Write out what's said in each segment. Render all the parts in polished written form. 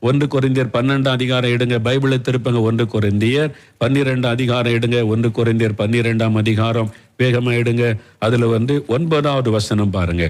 1 கொரிந்தியர் 12 அதிகாரம் எடுங்க, பைபிளை திருப்பங்க. 1 கொரிந்தியர் 12 அதிகாரம் எடுங்க. 1 கொரிந்தியர் 12 அதிகாரம் வேகமா எடுங்க. அதுல 9வது வசனம் பாருங்க.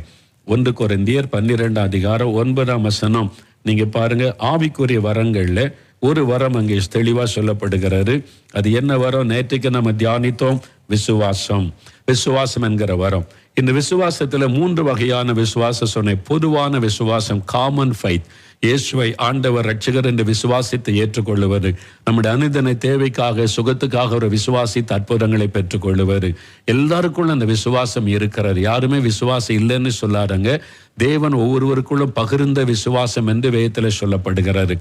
1 கொரிந்தியர் 12 அதிகாரம் 9ஆம் வசனம் நீங்க பாருங்க. ஆவிக்குரிய வரங்கள்ல ஒரு வரம் அங்கே தெளிவா சொல்லப்படுகிறது. அது என்ன வரம்? நேற்றுக்கு நம்ம தியானித்தோம், விசுவாசம். விசுவாசம் என்கிற வரம். இந்த விசுவாசத்துல 3 வகையான விசுவாசம் சொன்னேன். பொதுவான விசுவாசம், காமன் ஃபைத், இயேசுவை ஆண்டவர் ரட்சகர் என்று விசுவாசித்து ஏற்றுக்கொள்ளுவது. நம்முடைய அனுதின தேவைக்காக, சுகத்துக்காக ஒரு விசுவாசித்து அற்புதங்களை பெற்றுக்கொள்ளுவது. எல்லாருக்குள்ள அந்த விசுவாசம் இருக்கிறது. யாருமே விசுவாசம் இல்லைன்னு சொல்லாதங்க. தேவன் ஒவ்வொருவருக்குள்ளும் பகிர்ந்த விசுவாசம் என்று வேதத்தில் சொல்லப்படுகிறது.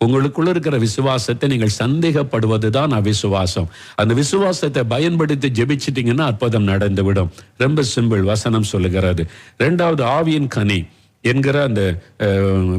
உங்களுக்குள்ள இருக்கிற விசுவாசத்தை நீங்கள் சந்தேகப்படுவது தான் அவிசுவாசம். அந்த விசுவாசத்தை பயன்படுத்தி ஜெபிச்சிட்டீங்கன்னா அற்புதம் நடந்துவிடும். ரொம்ப சிம்பிள். வசனம் சொல்லுகிறது. 2வது ஆவியின் கனி என்கிற அந்த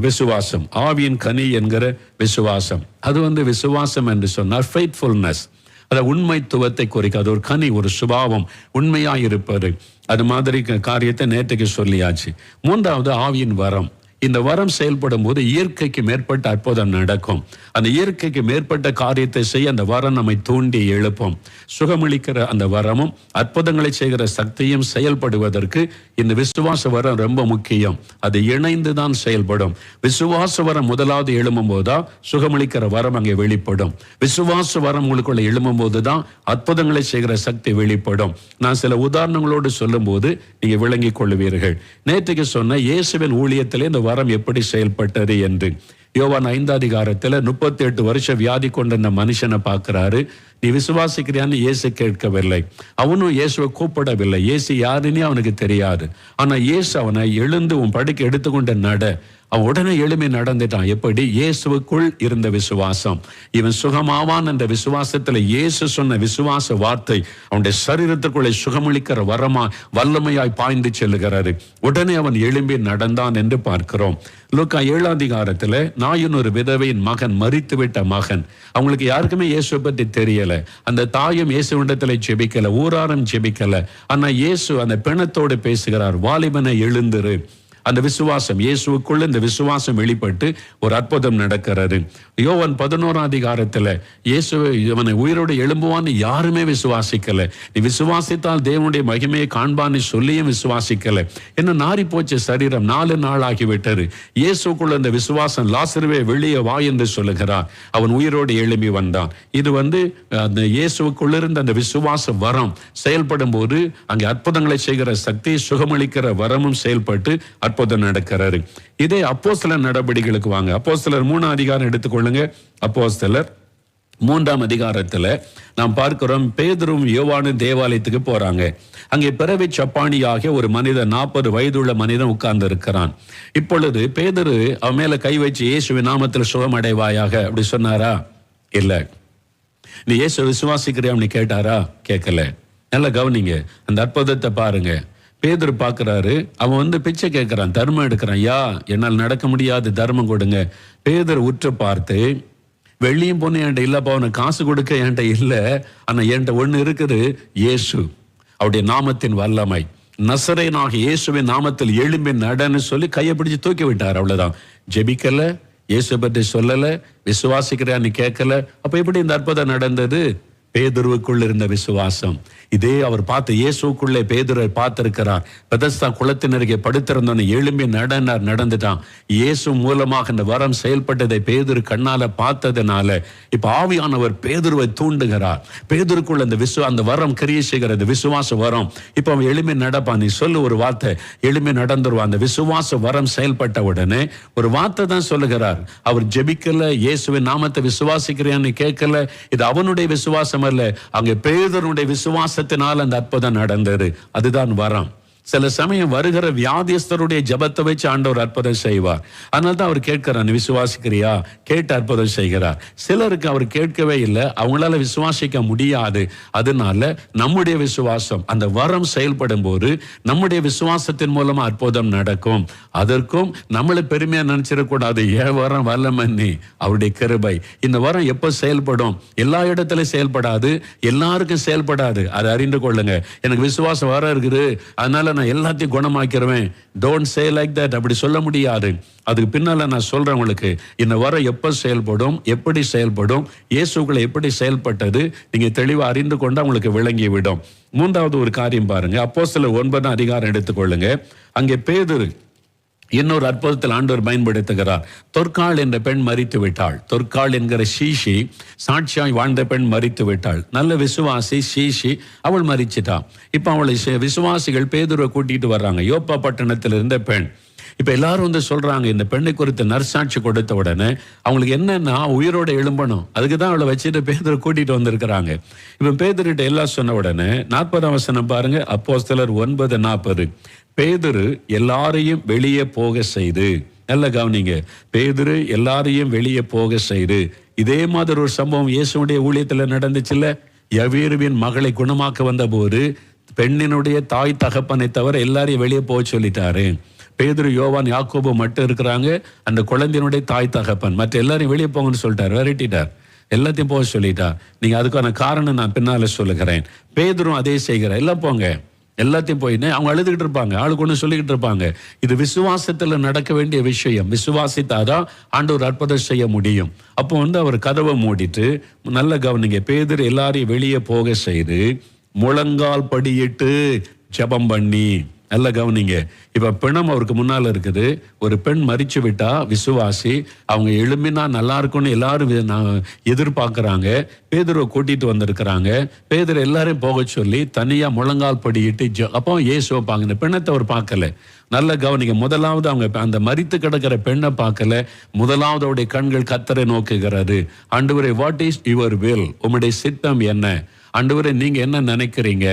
விசுவாசம். ஆவியின் கனி என்கிற விசுவாசம், அது விசுவாசம் என்று சொன்னார் ஃபெய்த்ஃபுல்னஸ். அது உண்மைத்துவத்தை குறிக்க. அது ஒரு கனி, ஒரு சுபாவம், உண்மையாயிருப்பது. அது மாதிரி காரியத்தை நேற்றுக்கு சொல்லியாச்சு. 3வது ஆவியின் வரம். இந்த வரம் செயல்படும் போது இயற்கைக்கு மேற்பட்ட அற்புதம் நடக்கும். அந்த இயற்கைக்கு மேற்பட்ட காரியத்தை செய்ய அந்த வரம் நம்மை தூண்டி எழுப்பும். சுகமளிக்கிற அந்த வரமும் அற்புதங்களை செய்கிற சக்தியும் செயல்படுவதற்கு இந்த விசுவாச வரம் ரொம்ப முக்கியம். அது இணைந்து தான் செயல்படும். விசுவாச வரம் முதலாவது எழும்பும் போதுதான் சுகமளிக்கிற வரம் அங்கே வெளிப்படும். விசுவாச வரம் உங்களுக்குள்ள எழும்பும் போதுதான் அற்புதங்களை செய்கிற சக்தி வெளிப்படும். நான் சில உதாரணங்களோடு சொல்லும் போது நீங்க விளங்கிக் கொள்ளுவீர்கள். நேற்றுக்கு சொன்ன இயேசுவின் ஊழியத்திலே இந்த வரம் எப்படி செயல்பட்டது என்று. யோவான் 5 அதிகாரத்தில் 38 வருஷம் வியாதி கொண்ட மனுஷனை பார்க்கிறாரு. நீ விசுவாசிக்கிறியான்னு இயேசு கேட்கவில்லை. அவனும் இயேசுவை கூப்பிடவில்லை. இயேசு யாருன்னே அவனுக்கு தெரியாது. ஆனா இயேசு அவனை எழுந்து உன் படுக்கை எடுத்துக்கொண்டு நட. அவன் உடனே எழுப்பி நடந்துட்டான். எப்படி? இயேசுவுக்குள் இருந்த விசுவாசம். இவன் சுகமாவான் என்ற விசுவாசத்துல இயேசு சொன்ன விசுவாச வார்த்தை அவனுடைய சரீரத்துக்குள்ளே சுகமளிக்கிற வரமா வல்லமையாய் பாய்ந்து செல்லுகிறாரு. உடனே அவன் எழும்பி நடந்தான் என்று பார்க்கிறோம். லூக்கா 7 அதிகாரத்துல நாயின் ஒரு விதவையின் மகன், மரித்துவிட்ட மகன். அவங்களுக்கு யாருக்குமே இயேசுவை பற்றி தெரியல. அந்த தாயும் இயேசுவிடத்துல ஜெபிக்கல, ஊராரும் ஜெபிக்கல. ஆனா இயேசு அந்த பிணத்தோடு பேசுகிறார். வாலிபனை எழுந்திரு. அந்த விசுவாசம், இயேசுக்குள்ள இந்த விசுவாசம் வெளிப்பட்டு ஒரு அற்புதம் நடக்கிறது. யோவான் 11 அதிகாரத்துல இயேசு இவனை உயிரோடு எழும்புவான்னு யாருமே விசுவாசிக்கல. நீ விசுவாசித்தால் தேவனுடைய மகிமையை காண்பான்னு சொல்லியும் விசுவாசிக்கல. என்ன நாரி போச்சு சரீரம், 4 நாள் ஆகிவிட்டது. இயேசுக்குள்ள இந்த விசுவாசம், லாசருவே வெளியே வா என்று சொல்லுகிறார். அவன் உயிரோடு எழும்பி வந்தான். இது அந்த இயேசுக்குள்ள இருந்த அந்த விசுவாச வரம் செயல்படும் போது அங்கே அற்புதங்களை செய்கிற சக்தி, சுகமளிக்கிற வரமும் செயல்பட்டு அற்புதம் நடக்கிறாரு. இதே அப்போஸ்தலர் நடவடிக்கைகளுக்கு வாங்க. அப்போஸ்தலர் 3 அதிகாரம் எடுத்துக்கொள்ளுங்க. அப்போஸ்தலர் 3ஆம் அதிகாரத்துல நாம் பார்க்கிறோம், பேதுரும் யோவானும் தேவாலயத்துக்கு போறாங்க. அங்கே பிறவி சப்பானியாக ஒரு மனிதன், 40 வயதுள்ள மனிதன் உட்கார்ந்து இருக்கிறான். இப்பொழுது பேதுரு அவன் மேல கை வச்சு இயேசுவின் நாமத்தில் சுகமடைவாயாக அப்படி சொன்னாரா? இல்ல. நீ இயேசு விசுவாசிக்கிறியான்னு கேட்டாரா? கேட்கல. நல்லா கவனிங்க, அந்த அற்புதத்தை பாருங்க. பேதுரு பார்க்கிறாரு. அவன் பிச்சை கேட்கிறான், தர்மம் எடுக்கிறான். யா, என்னால் நடக்க முடியாது, தர்மம் கொடுங்க. பேதுரு உற்று பார்த்து, வெள்ளியும் பொண்ணு என்கிட்ட இல்லப்பா, அவனுக்கு காசு கொடுக்க என்கிட்ட இல்லை, ஆனா என்கிட்ட ஒண்ணு இருக்குது, இயேசு, அவருடைய நாமத்தின் வல்லமை, நசரேயனாக இயேசுவின் நாமத்தில் எழும்பி நடன்னு சொல்லி கையை பிடிச்சு தூக்கி விட்டார். அவ்வளவுதான். ஜெபிக்கல, இயேசு பற்றி சொல்லல, விசுவாசிக்கிறான்னு கேட்கல. அப்ப எப்படி இந்த அற்புதம் நடந்தது? பேதுருவுக்குள் இருந்த விசுவாசம். இதே அவர் பார்த்து இயேசுக்குள்ளே பேதுரை பார்த்திருக்கிறார். பெதஸ்தா குளத்தினருகே படுத்திருந்தோன்னு எழும்பி நடந்துட்டான். இயேசு மூலமாக இந்த வரம் செயல்பட்டதை பேதுரு கண்ணால பார்த்ததுனால இப்ப ஆவியானவர் பேதுருவை தூண்டுகிறார். பேதுருக்குள்ள அந்த வரம் கிரியை செய்கிறது, விசுவாச வரம். இப்ப அவன் எழும்பி நடப்பான். நீ சொல்லு ஒரு வார்த்தை, எழும்பி நடந்துருவான். அந்த விசுவாச வரம் செயல்பட்ட உடனே ஒரு வார்த்தை தான் சொல்லுகிறார். அவர் ஜெபிக்கல, இயேசுவின் நாமத்தை விசுவாசிக்கிறேன்னு கேட்கல. இது அவனுடைய விசுவாசம் அல்ல, அங்கே பேதுருடைய விசுவாசத்தினால் அந்த அற்புதம் நடந்தது. அதுதான் வரம். சில சமயம் வருகிற வியாதிஸ்தருடைய ஜபத்தை வச்சு ஆண்டவர் அற்புதம் செய்வார். அதனால தான் அவர் கேட்கிறார், நீ விசுவாசிக்கிறியா? கேட்டு அற்புதம் செய்கிறார். சிலருக்கு அவர் கேட்கவே இல்லை, அவங்களால விசுவாசிக்க முடியாது. அதனால நம்முடைய விசுவாசம், அந்த வரம் செயல்படும் போது நம்முடைய விசுவாசத்தின் மூலமா அற்புதம் நடக்கும். அதற்கும் நம்மளை பெருமையா நினைச்சிடக்கூடாது. ஏன் வரம் வல்லமன்னி, அவருடைய கிருபை. இந்த வரம் எப்ப செயல்படும்? எல்லா இடத்துலயும் செயல்படாது, எல்லாருக்கும் செயல்படாது. அதை அறிந்து கொள்ளுங்க. எனக்கு விசுவாசம் வரம் இருக்குது, அதனால நான் எல்லாத்தையும் குணமாக்கிறவேன். Don't say like that. அப்படி சொல்ல முடியாது. அதுக்கு பின்னால நான் சொல்றேன் உங்களுக்கு, இந்த வரம் எப்ப செயல்படும், எப்படி செயல்படும், இயேசுக்குள்ள எப்படி செயல்பட்டது, நீங்க தெளிவா அறிந்து கொண்டா உங்களுக்கு விளங்கி விடும். மூன்றாவது ஒரு காரியம் பாருங்க, அப்போஸ்தலர் 9 அதிகாரம் எடுத்துக்கொள்ளுங்க. அங்கே பேதுரு இன்னொரு அற்புதத்தில் ஆண்டவர் பயன்படுத்துகிறார். தொற்காள் என்ற பெண் மரித்து விட்டாள். தொற்காள் என்கிற சீஷி, சாட்சியாய் வாழ்ந்த பெண் மரித்து விட்டாள். நல்ல விசுவாசி சீஷி, அவள் மரிச்சிட்டான். இப்ப அவளை விசுவாசிகள் பேதுருவை கூட்டிட்டு வர்றாங்க. யோப்பா பட்டணத்தில் இருந்த பெண். இப்ப எல்லாரும் வந்து சொல்றாங்க, இந்த பெண்ணை குறித்து நற்சாட்சி கொடுத்த உடனே அவங்களுக்கு என்னன்னா உயிரோட எழும்பணும். அதுக்குதான் அவளை வச்சுட்டு பேதுரு கூட்டிட்டு வந்திருக்கிறாங்க. இப்ப பேதுருகிட்ட எல்லாம் சொன்ன உடனே 40ஆம் வசனம் பாருங்க, அப்போஸ்தலர் 9:40. பேதுரு எல்லாரையும் வெளியே போக செய்து, நல்ல கவனிங்க, பேதுரு எல்லாரையும் வெளியே போக செய்து. இதே மாதிரி ஒரு சம்பவம் இயேசுடைய ஊழியத்துல நடந்துச்சுல்ல. யவீருவின் மகளை குணமாக்க வந்த போது பெண்ணினுடைய தாய் தகப்பனை தவிர எல்லாரையும் வெளியே போக சொல்லிட்டாரு. பேதுரு, யோவான், யாக்கோபு மட்டும் இருக்கிறாங்க. அந்த குழந்தையினுடைய தாய் தகப்பன் மற்ற எல்லாரையும் வெளியே போங்கன்னு சொல்லிட்டார், விரட்டிட்டார், எல்லாத்தையும் போக சொல்லிட்டார். நீங்க அதுக்கான காரணம் நான் பின்னால சொல்லுகிறேன். பேதுரும் அதே செய்கிறார், எல்லாம் போங்க, எல்லாத்தையும் போயின்னு அவங்க அழுதுகிட்டு இருப்பாங்க, ஆளுக்கு ஒன்று சொல்லிக்கிட்டு இருப்பாங்க. இது விசுவாசத்துல நடக்க வேண்டிய விஷயம். விசுவாசித்தாதான் ஆண்டவர் அற்புதம் செய்ய முடியும். அப்போ வந்து அவர் கதவை மூடிட்டு, நல்ல கவனிங்க, பேதுரு எல்லாரையும் வெளியே போக செய்து முழங்கால் படியிட்டு ஜெபம் பண்ணி. நல்ல கவனிங்க, இப்ப பிணம் அவருக்கு முன்னால இருக்குது. ஒரு பெண் மரிச்சு விட்டா, விசுவாசி, அவங்க எழும்பினா நல்லா இருக்கும்னு எல்லாரும் எதிர்பார்க்கிறாங்க. பேதுருவை கூட்டிட்டு வந்திருக்கிறாங்க. பேதுரு எல்லாரையும் போக சொல்லி தனியா முழங்கால் படியிட்டு அப்போ இயேசுவை பார்க்க, இந்த பெண்ணத்தை அவர் பார்க்கல. நல்ல கவனிங்க, முதலாவது அவங்க அந்த மரித்து கிடக்கிற பெண்ணை பார்க்கல. முதலாவது அவருடைய கண்கள் கர்த்தரை நோக்குகிறது. ஆண்டவரே, வாட் இஸ் யுவர் வில், உம்முடைய சித்தம் என்ன? ஆண்டவரே, நீங்க என்ன நினைக்கிறீங்க?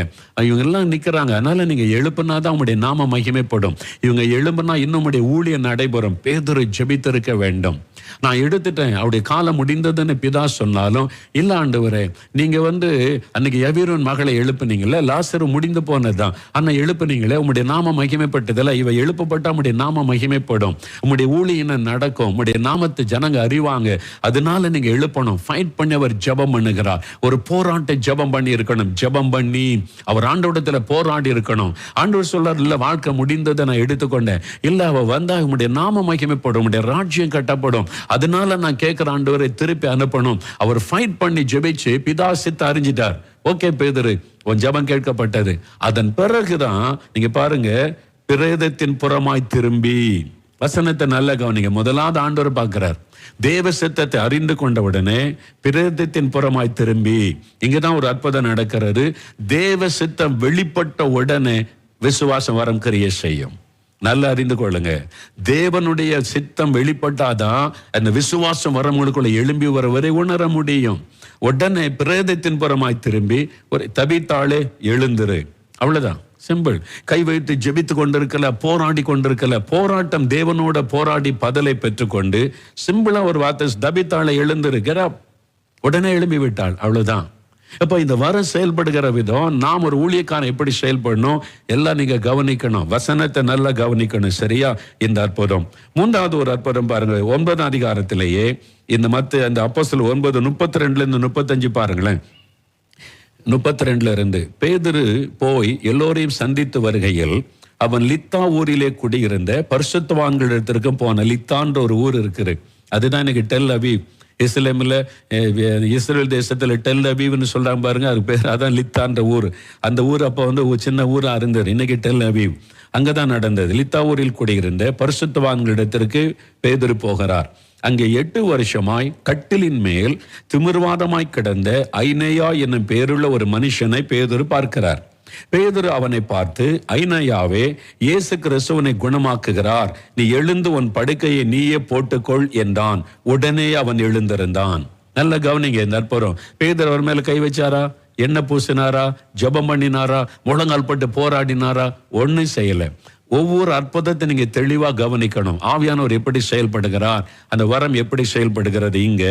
இவங்க எல்லாம் நிக்கிறாங்க, அதனால நீங்க எழுப்புனாதான் உங்களுடைய நாம மகிமைப்படும். இவங்க எழுப்புனா இன்னும் உடைய ஊழியம் நடைபெறும். பேதுரு ஜெபித்திருக்க வேண்டும். நான் எடுத்துட்டேன், அவருடைய காலம் முடிந்ததுன்னு பிதா சொன்னாலும், இல்ல ஆண்டவரே, நீங்க வந்து அன்னைக்கு யவீருவின் மகளை எழுப்புனீங்கல்ல, லாசரு முடிந்து போனதுதான், ஆனா எழுப்புனீங்களே, உங்களுடைய நாம மகிமைப்பட்டதில்ல. இவ எழுப்பப்பட்டா உங்களுடைய நாம மகிமைப்படும், உங்களுடைய ஊழியம் நடக்கும், உங்களுடைய நாமத்தை ஜனங்க அறிவாங்க. அதனால நீங்க எழுப்பணும். ஃபைட் பண்ணி அவர் ஜெபம் பண்ணுகிறார். ஒரு போராட்ட ஜெபம் பண்ணி இருக்கணும். ஜெபம் பண்ணி அவர் ஆண்டவரிடத்துல போராடி இருக்கணும். ஆண்டவர் சொல்றார், இல்ல வாழ்க்கை முடிந்ததை நான் எடுத்துக்கொண்டேன், இல்ல அவ வந்தா உங்களுடைய நாம மகிமைப்படும், உங்களுடைய ராஜ்யம் கட்டப்படும், அதனால நான் கேட்கிற ஆண்டவரை திருப்பி அனுப்பணும். அவர் ஃபைட் பண்ணி ஜெபிச்சு பிதா சித்த அறிஞ்சிட்டார். ஓகே பேதுரு, உன் ஜெபம் கேட்கப்பட்டது. அதன் பிறகுதான் நீங்க பாருங்க, பிரேதத்தின் புறமாய் திரும்பி. வசனத்தை நல்ல கவனிங்க, முதலாவது ஆண்டவர் பார்க்கிறார். தேவ சித்தத்தை அறிந்து கொண்ட உடனே பிரேதத்தின் புறமாய் திரும்பி. இங்கதான் ஒரு அற்புதம் நடக்கிறது. தேவ சித்தம் வெளிப்பட்ட உடனே விசுவாசம் வரம் கிரியை செய்யும். நல்லா அறிந்து கொள்ளுங்க, தேவனுடைய சித்தம் வெளிப்பட்டாதான் அந்த விசுவாசம் வரவங்களுக்குள்ள எழும்பி வர வரை உணர முடியும். உடனே பிரேதத்தின் புறமாய் திரும்பி, ஒரு தபித்தாளே எழுந்திரு, அவ்வளவுதான், சிம்பிள். கை வைத்து ஜெபித்து கொண்டிருக்கல, போராடி கொண்டிருக்கல, போராட்டம் தேவனோட போராடி பதிலை பெற்றுக்கொண்டு சிம்பிளா ஒரு வார்த்தை, தபித்தாளை எழுந்திருக்கிற, உடனே எழும்பி விட்டாள், அவ்வளவுதான். அப்ப இந்த வர செயல்படுகிற விதம், நாம் ஒரு ஊழியக்காரன் எப்படி செயல்படணும் எல்லாம் நீங்க கவனிக்கணும். வசனத்தை நல்லா கவனிக்கணும், சரியா? இந்த அற்புதம். மூன்றாவது ஒரு அற்புதம் பாருங்க, 9ஆம் அதிகாரத்திலேயே இந்த அந்த அப்போஸ்தலர் 9:32-35 பாருங்களேன். 32 பேதுரு போய் எல்லோரையும் சந்தித்து வருகையில் அவன் லித்தா ஊரிலே குடியிருந்த பரிசுத்தவான்களிடத்திற்கு போன. லித்தான்ற ஒரு ஊர் இருக்குது, அதுதான் இன்னைக்கு டெல் அவீவ். இஸ்ரேல் தேசத்துல டெல் அவீவ்னு சொல்றாங்க பாருங்க, அது பேர் அதான் லித்தான்ற ஊர். அந்த ஊர் அப்போ வந்து சின்ன ஊரா இருந்தது, இன்னைக்கு டெல் அவீவ். அங்கதான் நடந்தது. லித்தா ஊரில் குடியிருந்த பரிசுத்தவான்களிடத்திற்கு பேதுரு போகிறார். அங்கே 8 வருஷமாய் கட்டிலின் மேல் திமிர்வாதமாய் கிடந்த ஐனேயா என்னும் பேருள்ள ஒரு மனுஷனை பேதுரு பார்க்கிறார். பேதுரு அவனை பார்த்து, ஐனேயாவே, இயேசு கிறிஸ்துவனை குணமாக்குகிறார், நீ எழுந்து உன் படுக்கையை நீயே போட்டுக்கொள் என்றான். உடனே அவன் எழுந்திருந்தான். நல்ல கவனிங்க இந்த அற்புதம். பேதுரு அவர் மேல கை வச்சாரா? எண்ணெய் பூசினாரா? ஜெபம் பண்ணினாரா? முழங்கால் பட்டு போராடினாரா? ஒன்னும் செய்யல. ஒவ்வொரு அற்புதத்தை நீங்க தெளிவா கவனிக்கணும். ஆவியானவர் எப்படி செயல்படுகிறார், அந்த வரம் எப்படி செயல்படுகிறது இங்க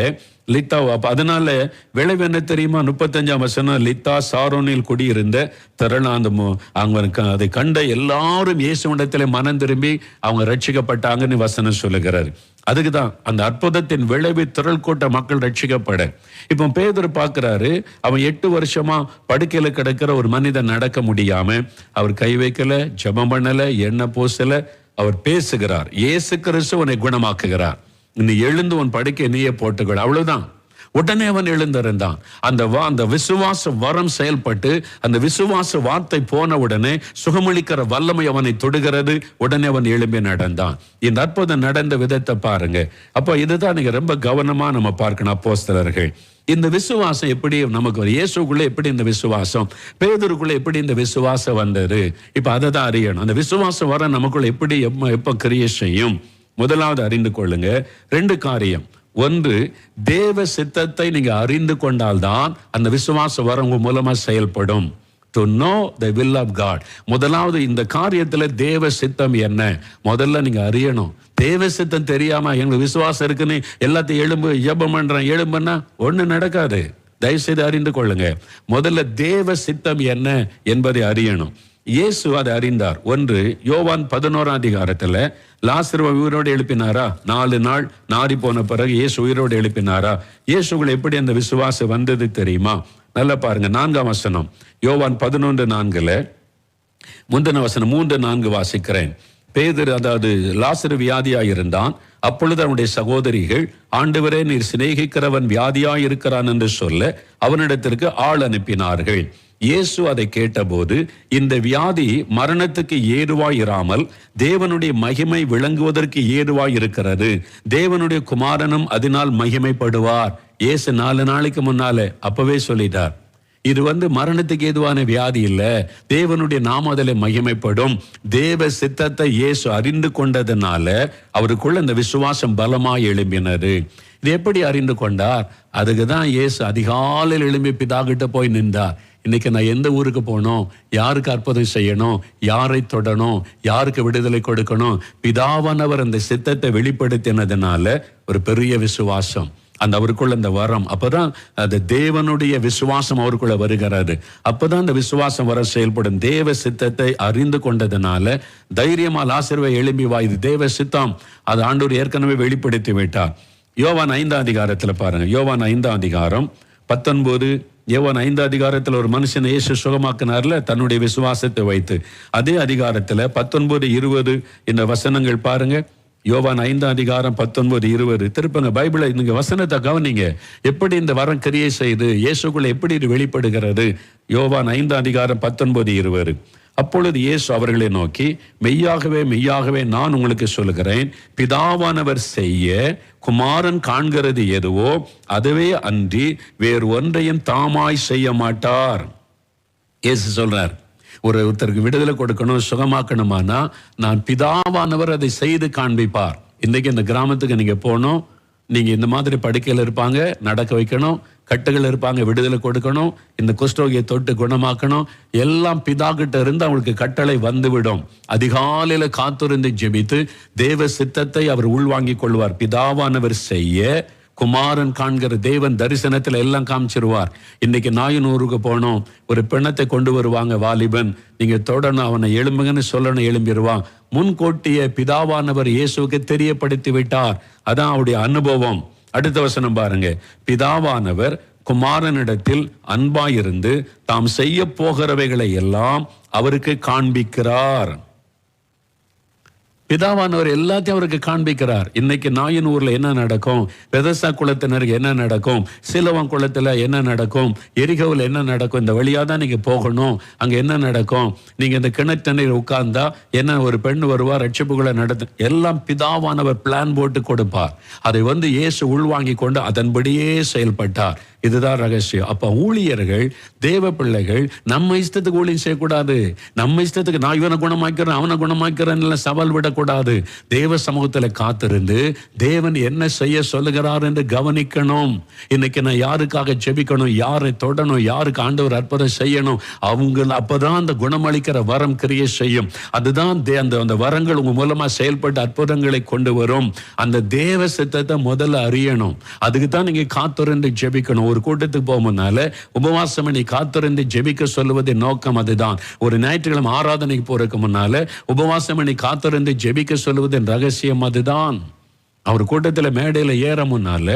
லித்தா. அதனால விளைவு என்ன தெரியுமா? 35ஆம் வசனம், லித்தா சாரோனில் குடியிருந்த திரளாந்தமோ அவங்க அதை கண்ட எல்லாரும் இயேசுவிடத்திலே மனம் திரும்பி அவங்க ரட்சிக்கப்பட்டாங்கன்னு வசனம் சொல்லுகிறார். அதுக்குதான் அந்த அற்புதத்தின் விளைவு திரள் கூட்ட மக்கள் ரட்சிக்கப்பட. இப்போ பேதுரு பார்க்கிறாரு, அவன் 8 வருஷமா படுக்கையில கிடக்கிற ஒரு மனிதன் நடக்க முடியாம, அவர் கை வைக்கல, ஜெபம் பண்ணல, எண்ணெய் பூசல, அவர் பேசுகிறார். இயேசு கிறிஸ்து உன்னை குணமாக்குகிறார், நீ எழுந்து உன் படுக்கை நீயே போட்டுக்கொள், அவ்வளவுதான். உடனே அவன் எழுந்திருந்தான். அந்த விசுவாச வரம் செயல்பட்டு அந்த விசுவாச வார்த்தை போன உடனே சுகமளிக்கிற வல்லமை அவனை தொடுகிறது. உடனே அவன் எழும்பி நடந்தான். இந்த அற்புதம் நடந்த விதத்தை பாருங்க. அப்ப இதுதான் நீங்க ரொம்ப கவனமா நம்ம பார்க்கணும். அப்போஸ்தலர்கள் இந்த விசுவாசம் எப்படி நமக்கு இயேசுக்குள்ள எப்படி இந்த விசுவாசம், பேதுருக்குள்ள எப்படி இந்த விசுவாசம் வந்தது, இப்ப அதை தான் அறியணும். அந்த விசுவாசம் வர நமக்குள்ள எப்படி எப்ப கிரியை செய்யும்? முதலாவது அறிந்து கொள்ளுங்க 2 காரியம். ஒன்று, தேவ சித்தத்தை நீங்க அறிந்து கொண்டால்தான் அந்த விசுவாச வரம் உங்க மூலமா செயல்படும். To know the will of God. முதலாவது இந்த காரியத்துல தேவ சித்தம் என்ன முதல்ல நீங்க அறியணும். தேவ சித்தம் தெரியாம எங்களுக்கு விசுவாசம் இருக்குன்னு எல்லாத்தையும் எழும்பு ஜெபம் பண்றேன் எழும்புன்னா ஒண்ணு நடக்காது. தயவுசெய்து அறிந்து கொள்ளுங்க. முதல்ல தேவ சித்தம் என்ன என்பதை அறியணும். இயேசு அதை அறிந்தார். ஒன்று, யோவான் 11ஆம் அதிகாரத்துல லாசருவை உயிரோடு எழுப்பினாரா? 4 நாள் நாரி போன பிறகு இயேசு உயிரோடு எழுப்பினாரா? இயேசுக்குள்ள எப்படி அந்த விசுவாசம் வந்தது தெரியுமா? நல்லா பாருங்க. 4ஆம் வசனம் யோவான் 11:4 முந்தின வசனம் 3-4 வாசிக்கிறேன். பேதுரு, அதாவது லாசரு வியாதியாயிருந்தான். அப்பொழுது அவனுடைய சகோதரிகள், ஆண்டவரே நீர் சிநேகிக்கிறவன் வியாதியாயிருக்கிறான் என்று சொல்ல அவனிடத்திற்கு ஆள் அனுப்பினார்கள். இயேசு அதை கேட்டபோது, இந்த வியாதி மரணத்துக்கு ஏதுவாய் இராமல் தேவனுடைய மகிமை விளங்குவதற்கு ஏதுவாய் இருக்கிறது, தேவனுடைய குமாரனும் அதனால் மகிமைப்படுவார். இயேசு 4 நாளைக்கு முன்னாலே அப்பவே சொல்லிட்டார், இது மரணத்துக்கு ஏதுவான வியாதி இல்ல, தேவனுடைய நாம அதில் மகிமைப்படும். தேவ சித்தத்தை இயேசு அறிந்து கொண்டதுனால அவருக்குள்ள இந்த விசுவாசம் பலமாய் எழும்பினது. இது எப்படி அறிந்து கொண்டார்? அதுக்குதான் இயேசு அதிகாலையில் எழும்பி பிதா கிட்ட போய் நின்றார். இன்னைக்கு நான் எந்த ஊருக்கு போகணும், யாருக்கு அற்புதம் செய்யணும், யாரை தொடணும், யாருக்கு விடுதலை கொடுக்கணும், பிதாவானவர் அந்த சித்தத்தை வெளிப்படுத்தினதுனால ஒரு பெரிய விசுவாசம் அந்த அவருக்குள்ள அந்த வரம். அப்பதான் அந்த தேவனுடைய விசுவாசம் அவருக்குள்ள வருகிறது. அப்பதான் அந்த விசுவாசம் வர செயல்படும். தேவ சித்தத்தை அறிந்து கொண்டதுனால தைரியமா லாசருவை எழும்பி வா, இது தேவ சித்தம், அது ஆண்டவர் ஏற்கனவே வெளிப்படுத்தி விட்டார். யோவான் 5ஆம் அதிகாரத்துல பாருங்க. யோவான் 5ஆம் அதிகாரம் 19. யோவான் 5ஆம் அதிகாரத்தில் ஒரு மனுஷனை இயேசு சுகமாக்கினார்ல தன்னுடைய விசுவாசத்தை வைத்து. அதே அதிகாரத்துல 19-20 இந்த வசனங்கள் பாருங்க. யோவான் 5ஆம் அதிகாரம் 19-20 திருப்பங்க பைபிளை நீங்க வசனத்தை கவனிங்க. எப்படி இந்த வரம் கிரியை செய்து இயேசுக்குள்ள எப்படி இது வெளிப்படுகிறது? யோவான் 5ஆம் அதிகாரம் 19-20. அப்பொழுது இயேசு அவர்களை நோக்கி, மெய்யாகவே மெய்யாகவே நான் உங்களுக்கு சொல்லுகிறேன், பிதாவானவர் செய்ய குமாரன் காண்கிறது எதுவோ அதுவே அன்றி வேறு ஒன்றையும் தாமாய் செய்ய மாட்டார். இயேசு சொல்றார், ஒருத்தருக்கு விடுதலை கொடுக்கணும், சுகமாக்கணுமானா நான் பிதாவானவர் அதை செய்து காண்பிப்பார். இன்னைக்கு இந்த கிராமத்துக்கு நீங்க போகணும், நீங்க இந்த மாதிரி படுக்கையில் இருப்பாங்க, நடக்க வைக்கணும், கட்டுகள் இருப்பாங்க, விடுதலை கொடுக்கணும், இந்த குஷ்டரோகியை தொட்டு குணமாக்கணும், எல்லாம் பிதா கிட்ட இருந்து அவங்களுக்கு கட்டளை வந்துவிடும். அதிகாலையில காத்திருந்து ஜெபித்து தேவ சித்தத்தை அவர் உள்வாங்கிக் கொள்வார். பிதாவானவர் செய்ய குமாரன் காண்கிற தேவன் தரிசனத்துல எல்லாம் காமிச்சிருவார். இன்னைக்கு நாயனூருக்கு போனோம், ஒரு பெண்ணத்தை கொண்டு வருவாங்க, வாலிபன், நீங்க தொடணும், அவனை எழும்புங்கன்னு சொல்லணும், எழும்பிடுவான். முன்கூட்டிய பிதாவானவர் இயேசுக்கு தெரியப்படுத்தி விட்டார். அதான் அவருடைய அனுபவம். அடுத்த வசனம் பாருங்க. பிதாவானவர் குமாரனிடத்தில் அன்பாயிருந்து தாம் செய்ய போகிறவைகளை எல்லாம் அவருக்கு காண்பிக்கிறார். பிதாவானவர் எல்லாத்தையும் அவருக்கு காண்பிக்கிறார். இன்னைக்கு நாயனூர்ல என்ன நடக்கும், பெதசா குளத்தினருக்கு என்ன நடக்கும், சிலவன் குளத்துல என்ன நடக்கும், எரிகோவில் என்ன நடக்கும், இந்த வழியா தான் நீங்க போகணும், அங்க என்ன நடக்கும், நீங்க இந்த கிணற்றணில் உட்கார்ந்தா என்ன, ஒரு பெண் வருவா, ரட்சிப்புகளை நடத்து, எல்லாம் பிதாவானவர் பிளான் போட்டு கொடுப்பார். அதை இயேசு உள்வாங்கி கொண்டு அதன்படியே செயல்பட்டார். இதுதான் ரகசியம். அப்ப ஊழியர்கள், தேவ பிள்ளைகள் நம்ம இஷ்டத்துக்கு ஊழியம் செய்யக்கூடாது. நம்ம இஷ்டத்துக்கு நான் இவனை குணமாக்கிறேன் அவனை குணமாக்கிறேன் சவால் விடக்கூடாது. தேவ சமூகத்துல காத்திருந்து தேவன் என்ன செய்ய சொல்லுகிறார் என்று கவனிக்கணும். இன்னைக்கு நான் யாருக்காக ஜெபிக்கணும், யாரை தொடணும், யாருக்கு ஆண்டவர் அற்புதம் செய்யணும், அவங்க அப்பதான் அந்த குணமளிக்கிற வரம் கிரியை செய்யும். அதுதான் அந்த வரங்கள் உங்க மூலமா செயல்பட்டு அற்புதங்களை கொண்டு வரும். அந்த தேவ சித்தத்தை முதல்ல அறியணும். அதுக்கு தான் நீங்க காத்திருந்து ஜெபிக்கணும். ஒரு கூட்டத்துக்கு போகும்னால உபவாசம் பண்ணி காத்திருந்து ஜெபிக்க சொல்லுவதின் நோக்கம் அதுதான். ஒரு ஞாயிற்றுக்கிழமை ஆராதனைக்கு போறதுக்கு முன்னால உபவாசம் பண்ணி காத்திருந்து ஜெபிக்க சொல்லுவதின் ரகசியம் அதுதான். அவர் கூட்டத்தில் மேடையில் ஏற முன்னால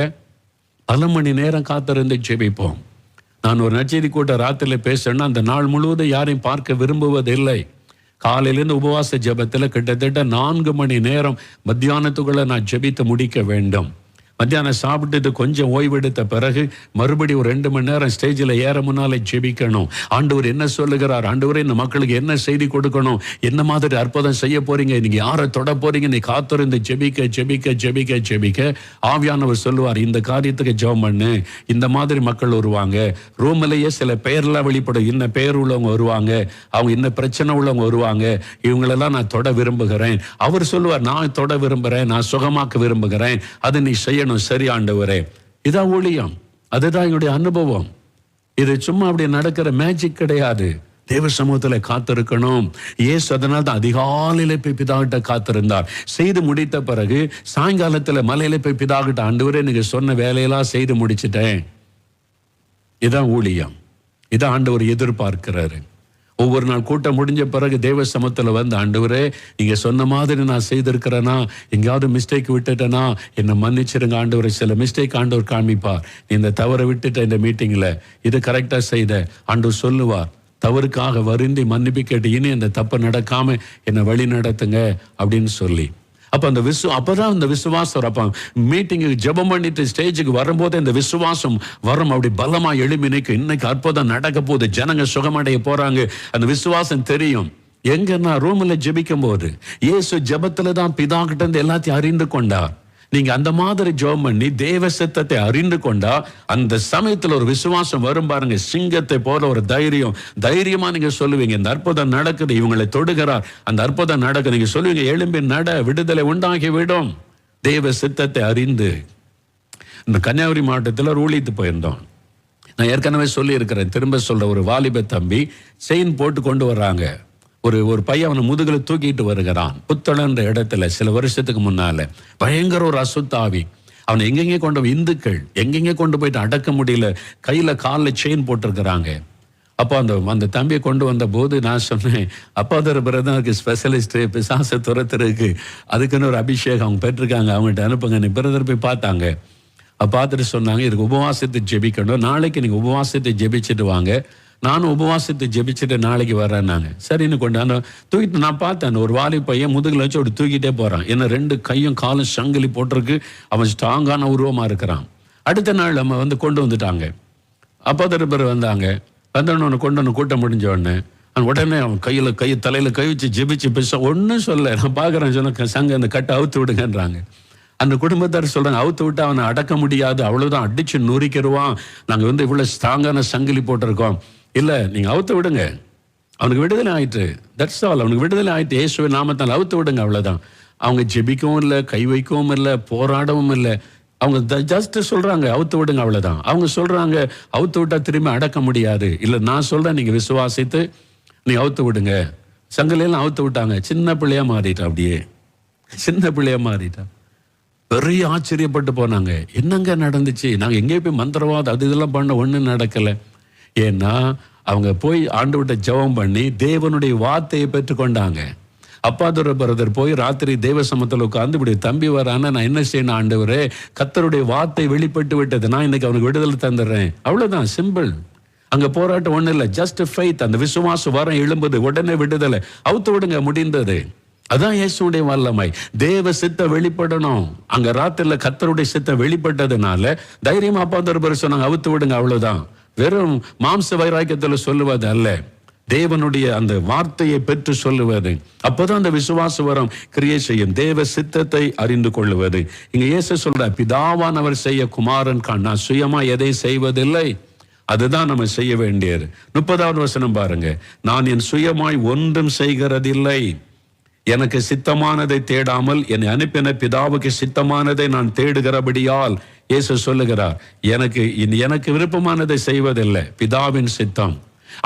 பல மணி நேரம் காத்திருந்து ஜெபிப்போம். நான் ஒரு நற்செய்தி கூட்டம் ராத்திரியில் பேசுறேன்னா அந்த நாள் முழுவதும் யாரையும் பார்க்க விரும்புவதில்லை. காலையிலேருந்து உபவாச ஜெபத்தில் கிட்டத்தட்ட 4 மணி நேரம் மத்தியானத்துக்குள்ள நான் ஜெபித்து முடிக்க வேண்டும். மத்தியானம் சாப்பிட்டுட்டு கொஞ்சம் ஓய்வெடுத்த பிறகு மறுபடியும் ஒரு 2 மணி நேரம் ஸ்டேஜில் ஏற முன்னாலே ஜெபிக்கணும். ஆண்டவர் என்ன சொல்லுகிறார், ஆண்டவரே இந்த மக்களுக்கு என்ன செய்தி கொடுக்கணும், என்ன மாதிரி அற்புதம் செய்ய போறீங்க, நீங்க யாரை தொட போறீங்க, நீ காத்திருந்து ஜெபிக்க ஜெபிக்க ஜெபிக்க ஜெபிக்க ஆவியானவர் சொல்லுவார், இந்த காரியத்துக்கு ஜெபம் பண்ணு, இந்த மாதிரி மக்கள் வருவாங்க. ரூம்லயே சில பெயர்லாம் வெளிப்படும், இன்ன பெயர் உள்ளவங்க வருவாங்க, அவங்க இன்ன பிரச்சனை உள்ளவங்க வருவாங்க, இவங்களெல்லாம் நான் தொட விரும்புகிறேன். அவர் சொல்லுவார், நான் தொட விரும்புகிறேன், நான் சுகமாக்க விரும்புகிறேன், அது நீ செய்ய சரி ஆண்டவரே. இதான் ஊழியம், அதுதான் எங்களுடைய அனுபவம். இது சும்மா அப்படி நடக்கிற மேஜிக் கிடையாது. தேவ சமூகத்தில் காத்திருக்கணும். இயேசு அதனால தான் அதிகாலையில போய் பிதாகிட்ட காத்திருந்தார். செய்து முடித்த பிறகு சாயங்காலத்துல மலையில போய் பிதாகிட்ட, ஆண்டவரே நீங்க சொன்ன வேலையெல்லாம் செய்து முடிச்சிட்டேன். இதான் ஊழியம், இதான் ஆண்டவர் எதிர்பார்க்கிறாரு. ஒவ்வொரு நாள் கூட்டம் முடிஞ்ச பிறகு தேவ சமூகத்தில் வந்து, ஆண்டவரே நீங்க சொன்ன மாதிரி நான் செய்திருக்கிறேனா, எங்கேயாவது மிஸ்டேக் விட்டுட்டேனா என்னை மன்னிச்சிருங்க ஆண்டவரே. சில மிஸ்டேக் ஆண்டவர் காமிப்பார், நீ இந்த தவறை விட்டுட்ட, இந்த மீட்டிங்ல இது கரெக்டா செய்த ஆண்டவர் சொல்லுவார். தவறுக்காக வருந்தி மன்னிப்பு கேட்டு இனி அந்த தப்பை நடக்காம என்னை வழி நடத்துங்க அப்படின்னு சொல்லி. அப்ப அந்த அப்பதான் அந்த விசுவாசம். அப்ப மீட்டிங்கு ஜெபம் பண்ணிட்டு ஸ்டேஜுக்கு வரும்போது இந்த விசுவாசம் வரும், அப்படி பலமா எழுப்பி நிற்கும். இன்னைக்கு அற்புதம் நடக்க போகுது, ஜனங்க சுகமடைய போறாங்க. அந்த விசுவாசம் தெரியும். எங்கன்னா ரூம்ல ஜெபிக்கும் போது இயேசு ஜெபத்துல தான் பிதா கிட்ட இருந்து எல்லாத்தையும் அறிந்து கொண்டார். நீங்க அந்த மாதிரி ஜெபம் பண்ணி தேவ சித்தத்தை அறிந்து கொண்டா அந்த சமயத்துல ஒரு விசுவாசம் வரும் பாருங்க. சிங்கத்தை போல ஒரு தைரியமா நீங்க சொல்லுவீங்க, இந்த அற்புதம் நடக்குது, இவங்களை தொடுகிறார், அந்த அற்புதம் நடக்குது. நீங்க சொல்லுவீங்க, எழும்பி நட, விடுதலை உண்டாகி விடும். தேவ சித்தத்தை அறிந்து. இந்த கன்னியாகுமரி மாவட்டத்தில் ஒரு ஊழியத்து போயிருந்தோம். நான் ஏற்கனவே சொல்லி இருக்கிறேன், திரும்ப சொல்ற. ஒரு வாலிப தம்பி செயின் போட்டு கொண்டு வர்றாங்க. ஒரு பையன் அவனை முதுகுல தூக்கிட்டு வருகிறான். புத்தளன்ற இடத்துல சில வருஷத்துக்கு முன்னால பயங்கர ஒரு அசுத்தாவி. அவனை எங்கெங்கே கொண்டு இந்துக்கள் எங்கெங்கே கொண்டு போயிட்டு அடக்க முடியல. கையில காலில் செயின் போட்டிருக்கிறாங்க. அப்போ அந்த தம்பியை கொண்டு வந்த போது நான் சொன்னேன், அப்பாதர் பிரதருக்கு ஸ்பெஷலிஸ்ட் பிசாசை துரத்துறதுக்கு அதுக்குன்னு ஒரு அபிஷேகம் அவங்க பெற்றிருக்காங்க, அவங்கள்ட்ட அனுப்புங்க. நீ பிரதர் போய் பார்த்தாங்க. பார்த்துட்டு சொன்னாங்க, இதுக்கு உபவாசத்தை ஜெபிக்கணும், நாளைக்கு நீங்க உபவாசத்தை ஜெபிச்சுட்டு வாங்க, நானும் உபவாசத்தை ஜெபிச்சுட்டு நாளைக்கு வர்றேன்னாங்க. சரின்னு கொண்டாந்து தூக்கிட்டு நான் பார்த்தேன், ஒரு வாலி பையன் முதுகுல வச்சு அப்படி தூக்கிட்டே போறான். ஏன்னா 2 கையும் காலும் சங்கிலி போட்டிருக்கு, அவன் ஸ்ட்ராங்கான உருவமா இருக்கிறான். அடுத்த நாள் நம்ம கொண்டு வந்துட்டாங்க. அப்போதர் வந்தாங்க. வந்தவன கொண்டு கூட்டம் முடிஞ்ச உடனே அவன் தலையில கை வச்சு ஜெபிச்சு பேச ஒன்னும் சொல்ல. நான் பாக்குறேன், சொன்ன சங்க அந்த கட்டை அவுத்து விடுங்கன்றாங்க. அந்த குடும்பத்தார் சொல்றாங்க, அவுத்து விட்டு அவனை அடக்க முடியாது, அவ்வளவுதான், அடிச்சு நொறிக்கிடுவான், நாங்க இவ்வளவு ஸ்ட்ராங்கான சங்கிலி போட்டிருக்கோம். இல்ல, நீங்க அவுத்து விடுங்க, அவனுக்கு விடுதலை ஆயிட்டு, தட்ஸ் ஆல், அவனுக்கு விடுதலை ஆயிட்டு, இயேசுவின் நாமத்தால் அவுத்து விடுங்க, அவ்வளவுதான். அவங்க ஜெபிக்கவும் இல்லை, கை வைக்கவும் இல்லை, போராடவும் இல்லை. அவங்க ஜஸ்ட் சொல்றாங்க அவுத்து விடுங்க, அவ்வளவுதான். அவங்க சொல்றாங்க அவுத்து விட்டா திரும்பி அடக்க முடியாது. இல்ல, நான் சொல்றேன், நீங்க விசுவாசித்து நீ அவுத்து விடுங்க. சங்கிலியெல்லாம் அவுத்து விட்டாங்க. சின்ன பிள்ளையா மாறிட்டான், அப்படியே சின்ன பிள்ளையா மாறிட்டான். பெரிய ஆச்சரியப்பட்டு போனாங்க, என்னங்க நடந்துச்சு? நாங்க எங்கேயும் போய் மந்திரவாதம் அது இதெல்லாம் பண்ண ஒண்ணும் நடக்கல. ஏன்னா அவங்க போய் ஆண்டவர்கிட்ட ஜெபம் பண்ணி தேவனுடைய வார்த்தையை பெற்றுக்கொண்டாங்க. அப்பாதுர பிரதர் போய் ராத்திரி தேவ சமூகத்தில் உட்கார்ந்து, இப்படி தம்பி வரான, நான் என்ன செய்யணும் ஆண்டவரே, கர்த்தருடைய வார்த்தை வெளிப்பட்டு விட்டது, நான் இன்னைக்கு அவனுக்கு விடுதலை தந்துடுறேன். அவ்வளவுதான், சிம்பிள். அங்க போராட்டம் ஒண்ணு இல்லை, ஜஸ்ட் ஃபெய்த். அந்த விசுவாசம் வரம் எழும்புது, உடனே விடுதலை, அவுத்து விடுங்க, முடிந்தது. அதான் இயேசுடைய வல்லமை. தேவ சித்த வெளிப்படணும். அங்க ராத்திரில கர்த்தருடைய சித்த வெளிப்பட்டதுனால தைரியமா அப்பாதர் சொன்னாங்க, அவுத்து விடுங்க, அவ்வளவுதான். வெறும் மாம்ச வைராக்கியத்துல சொல்லுவது அல்ல, தேவனுடைய அந்த வார்த்தையை பெற்று சொல்லுவது. அப்பதான் அந்த விசுவாச வரம் கிரியை செய்யும். தேவ சித்தத்தை அறிந்து கொள்ளுவது. இங்க இயேசு சொல்ற, பிதாவானவர் செய்ய குமாரன் காண், நான் சுயமா எதை செய்வதில்லை, அதுதான் நம்ம செய்ய வேண்டியது. 30வது வசனம் பாருங்க, நான் என் சுயமாய் ஒன்றும் செய்கிறதில்லை, எனக்கு சித்தமானதை தேடாமல் என்னை அனுப்பின பிதாவுக்கு சித்தமானதை நான் தேடுகிறபடியால் இயேசு சொல்லுகிறார், எனக்கு விருப்பமானதை செய்வதில்லை, பிதாவின் சித்தம்.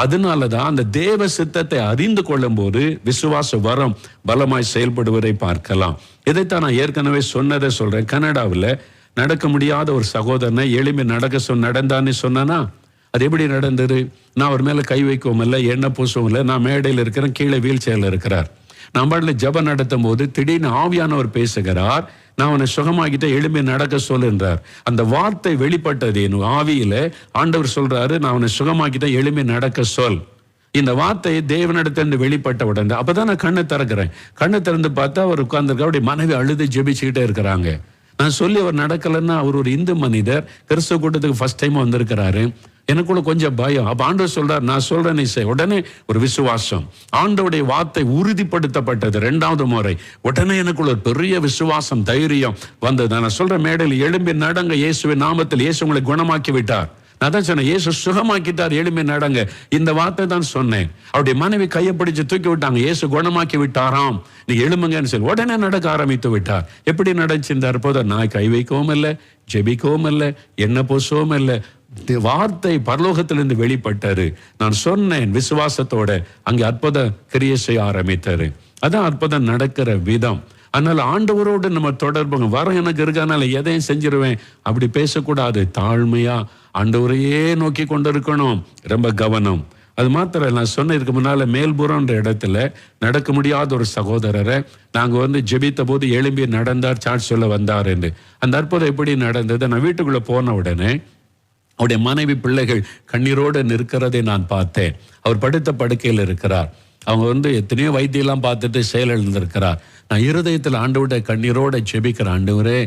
அதனாலதான் அந்த தேவ சித்தத்தை அறிந்து கொள்ளும் போது விசுவாச வரம் பலமாய் செயல்படுவதை பார்க்கலாம். இதைத்தான் நான் ஏற்கனவே சொன்னதை சொல்றேன். கனடாவில் நடக்க முடியாத ஒரு சகோதரனை எளிமை நடந்தான்னு சொன்னா, அது எப்படி நடந்தது? நான் அவர் மேல கை வைக்கவும் இல்லை, எண்ணெய் பூசவும் இல்லை, நான் மேடையில் இருக்கிறேன், கீழே வீல் சேர்ல இருக்கிறார். நம்மள ஜெபம் நடத்தும் போது திடீர்னு ஆவியானவர் பேசுகிறார், நான் அவனை சுகமாக்கிட்ட எழும்பி நடக்க சொல்லுன்றார். அந்த வார்த்தை வெளிப்பட்டது என் ஆவியில. ஆண்டவர் சொல்றாரு, நான் அவனை சுகமாக்கிட்ட எழும்பி நடக்க சொல். இந்த வார்த்தை தேவனிடத்திலிருந்து வெளிப்பட்ட உடனே அப்பதான் நான் கண்ணை திறக்கிறேன். கண்ணை திறந்து பார்த்தா அவர் உட்கார்ந்துருக்க, அவருடைய மனைவி அழுது ஜெபிச்சுக்கிட்டே இருக்கிறாங்க. நான் சொல்லி அவர் நடக்கலன்னா, அவர் ஒரு இந்து மனிதர், கிறிஸ்துவ கூட்டத்துக்கு ஃபர்ஸ்ட் டைம் வந்திருக்கிறாரு. எனக்குள்ள கொஞ்சம் பயம். அப்ப ஆண்டவர் சொல்றார், நான் சொல்றேன் நீ செய். உடனே ஒரு விசுவாசம், ஆண்டவருடைய வார்த்தை உறுதிப்படுத்தப்பட்டது 2வது முறை. உடனே எனக்குள்ள ஒரு பெரிய விசுவாசம், தைரியம் வந்தது. நான் சொல்ற மேடையில் எழும்பி நடங்க, இயேசுவின் நாமத்தில் இயேசு உங்களை குணமாக்கி விட்டார். நான் தான் சொன்னேன், இயேசு சுகமாக்கிட்டார், எழும்பி நடங்க. இந்த வார்த்தை தான் சொன்னேன். அவருடைய மனைவி கையை பிடிச்சு தூக்கி விட்டாங்க, இயேசு குணமாக்கி விட்டாராம், நீ எழும்புங்கன்னு சொல்லி உடனே நடக்க ஆரம்பித்து விட்டார். எப்படி நடந்துச்சு இந்த அற்புதம்? நான் கை வைக்கவும் இல்லை, ஜெபிக்கவும் இல்லை, எண்ணெய் பூசவும் இல்லை. வார்த்தை பரலோகத்திலிருந்து வெளிப்பட்டாரு. நான் சொன்னேன் விசுவாசத்தோட, அங்கே அற்புத கிரியை செய்ய ஆரம்பித்தாரு. அதான் அற்புதம் நடக்கிற விதம். அதனால ஆண்டவரோடு நம்ம தொடர்பு வர எனக்கு இருக்கனால எதையும் செஞ்சிருவேன் அப்படி பேசக்கூடாது. தாழ்மையா ஆண்டவரையே நோக்கி கொண்டு இருக்கணும். ரொம்ப கவனம். அது மாத்திரம் நான் சொன்ன இதுக்கு முன்னால மேல்புறம்ன்ற இடத்துல நடக்க முடியாத ஒரு சகோதரரை நாங்க ஜெபித்த போது எழும்பி நடந்தார், சாட்சி சொல்ல வந்தார் என்று. அந்த அற்புதம் எப்படி நடந்தது? நான் வீட்டுக்குள்ள போன உடனே அவருடைய மனைவி பிள்ளைகள் கண்ணீரோடு நிற்கிறதை நான் பார்த்தேன். அவர் படுத்த படுக்கையில் இருக்கிறார். அவங்க எத்தனையோ வைத்தியெல்லாம் பார்த்துட்டு செயலிழந்திருக்கிறார். நான் இருதயத்தில் ஆண்டவருடைய கண்ணீரோட ஜெபிக்கிற, ஆண்டவரே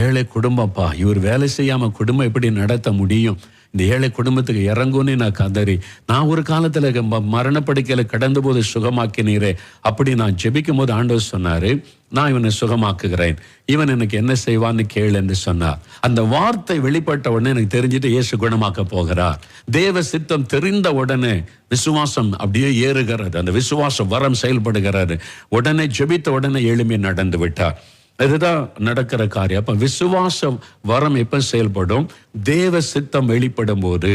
ஏழை குடும்பப்பா, இவர் வேலை செய்யாம குடும்பம் எப்படி நடத்த முடியும்? இந்த ஏழை குடும்பத்துக்கு இறங்குன்னு நான் கதறி, நான் ஒரு காலத்துல மரணப்படுக்கையில கடந்த போது சுகமாக்கினீரே, அப்படி நான் ஜெபிக்கும் போது ஆண்டவர் சொன்னாரு, நான் இவனை சுகமாக்குகிறேன், இவன் எனக்கு என்ன செய்வான்னு கேளு என்று சொன்னார். அந்த வார்த்தை வெளிப்பட்ட உடனே எனக்கு தெரிஞ்சுட்டு இயேசு குணமாக்க போகிறார். தேவ சித்தம் தெரிந்த உடனே விசுவாசம் அப்படியே ஏறுகிறது. அந்த விசுவாச வரம் செயல்படுகிறாரு. உடனே ஜெபித்த உடனே எழும்பி நடந்து விட்டார். இதுதான் நடக்கிற காரியம். அப்ப விசுவாச வரம் எப்ப செயல்படும்? தேவ சித்தம் வெளிப்படும் போது.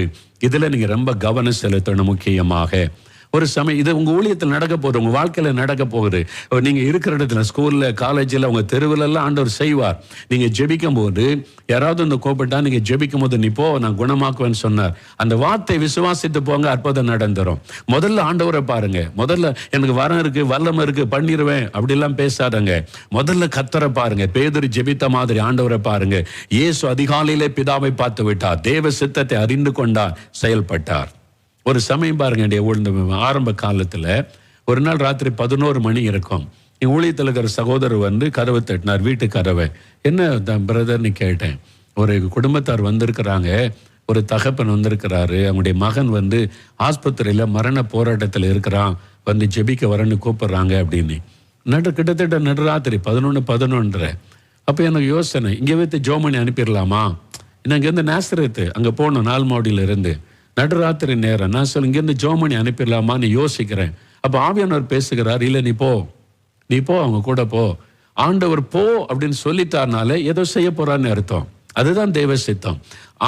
இதுல நீங்க ரொம்ப கவனம் செலுத்தணும். முக்கியமாக ஒரு சமயம் இது உங்க ஊழியத்தில் நடக்க போகுது, உங்க வாழ்க்கையில நடக்க போகுது. நீங்க இருக்கிற இடத்துல, ஸ்கூல்ல, காலேஜில், உங்க தெருவில் எல்லாம் ஆண்டவர் செய்வார். நீங்க ஜெபிக்கும் போது யாராவது கோபப்பட்டா நீங்க ஜெபிக்கும் போது, நீ போ நான் குணமாக்குவேன்னு சொன்னார். அந்த வார்த்தை விசுவாசித்து போங்க, அற்புதம் நடந்துரும். முதல்ல ஆண்டவரை பாருங்க. முதல்ல எனக்கு வரம் இருக்கு, வல்லம் இருக்கு, பண்ணிடுவேன் அப்படிலாம் பேசாதங்க. முதல்ல கர்த்தரை பாருங்க. பேதுரு ஜெபித்த மாதிரி ஆண்டவரை பாருங்க. இயேசு அதிகாலையிலே பிதாவை பார்த்து விட்டார், தேவ சித்தத்தை அறிந்து கொண்டார், செயல்பட்டார். ஒரு சமயம் பாருங்க, ஆரம்ப காலத்துல ஒரு நாள் ராத்திரி 11 மணி இருக்கும். என் ஊழியத்தில் இருக்கிற சகோதரர் கதவை தட்டினார், வீட்டு கதவை. என்ன பிரதர்னு கேட்டேன். ஒரு குடும்பத்தார் வந்திருக்கிறாங்க, ஒரு தகப்பன் வந்திருக்கிறாரு, அவங்களுடைய மகன் ஆஸ்பத்திரியில மரண போராட்டத்தில் இருக்கிறான், ஜெபிக்க வரன்னு கூப்பிடுறாங்க அப்படின்னு. கிட்டத்தட்ட நடுராத்திரி 11:11. அப்ப எனக்கு யோசனை, இங்கே வைத்து ஜோமணி அனுப்பிடலாமா? இங்கேருந்து நேசரத்து அங்க போகணும், 4 மாடியில இருந்து. நடுராத்திரி நேரம். நான் சொல்ல, இங்கேருந்து ஜோமணி அனுப்பிடலாமான்னு யோசிக்கிறேன். அப்ப ஆவியானவர் பேசுகிறார், இல்லை நீ போ, அவங்க கூட போ. ஆண்டவர் போ அப்படின்னு சொல்லிட்டாருனால ஏதோ செய்ய போறான்னு அர்த்தம். அதுதான் தேவ சித்தம்.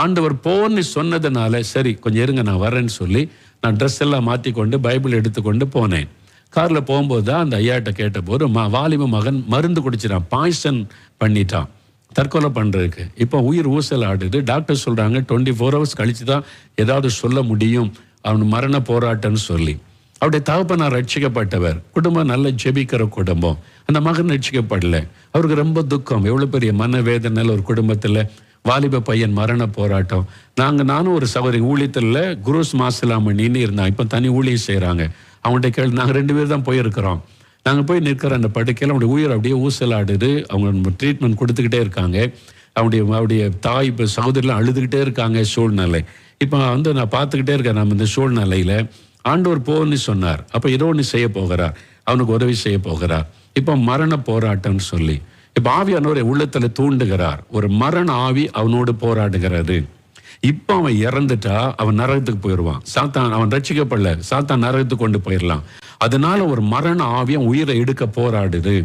ஆண்டவர் போன்னு சொன்னதுனால சரி கொஞ்சம் இருங்க நான் வரேன்னு சொல்லி நான் ட்ரெஸ் எல்லாம் மாற்றிக்கொண்டு பைபிள் எடுத்துக்கொண்டு போனேன். கார்ல போகும்போது தான் அந்த ஐயாட்ட கேட்ட போது, வாலிப மகன் மருந்து குடிச்சிட்டான், பாய்சன் பண்ணிட்டான், தற்கொலை பண்றதுக்கு. இப்போ உயிர் ஊசல் ஆடுது. டாக்டர் சொல்றாங்க 24 hours கழிச்சு தான் ஏதாவது சொல்ல முடியும், அவன் மரண போராட்டம்னு சொல்லி. அவருடைய தகப்பனார் ரட்சிக்கப்பட்டவர், குடும்பம் நல்ல ஜெபிக்கிற குடும்பம். அந்த மகன் ரட்சிக்கப்படல. அவருக்கு ரொம்ப துக்கம், எவ்வளவு பெரிய மனவேதனையில் ஒரு குடும்பத்துல வாலிப பையன் மரண போராட்டம். நானும் ஒரு சகோதரி ஊழியத்தில் குருஸ் மாசிலாமணின்னு இருந்தாங்க, இப்போ தனி ஊழியம் செய்யறாங்க. அவங்கள்ட்ட கேள்வி, நாங்கள் 2 பேர் தான் போயிருக்கிறோம். நாங்கள் போய் நிற்கிற அந்த படுக்கையில் அவனுடைய உயிர் அப்படியே ஊசலாடுது. அவங்க ட்ரீட்மெண்ட் கொடுத்துக்கிட்டே இருக்காங்க. அவருடைய தாய் இப்போ சகோதரிலாம் அழுதுகிட்டே இருக்காங்க. சூழ்நிலை இப்போ நான் பார்த்துக்கிட்டே இருக்கேன். நம்ம இந்த சூழ்நிலையில ஆண்டவர் போன்னு சொன்னார். அப்போ ஏதோ ஒன்று செய்ய போகிறார், அவனுக்கு உதவி செய்ய போகிறார். இப்போ மரண போராட்டம்னு சொல்லி இப்போ ஆவியானவர் உள்ளத்துல தூண்டுகிறார். ஒரு மரண ஆவி அவனோடு போராடுகிறது. இப்போ அவன் இறந்துட்டா அவன் நரகத்துக்கு போயிடுவான். சாத்தான், அவன் ரட்சிக்கப்படல, சாத்தான் நரகத்துக்கு கொண்டு போயிடலாம். அதனால ஒரு மரண ஆவியம் உயிரை எடுக்க போராடுது.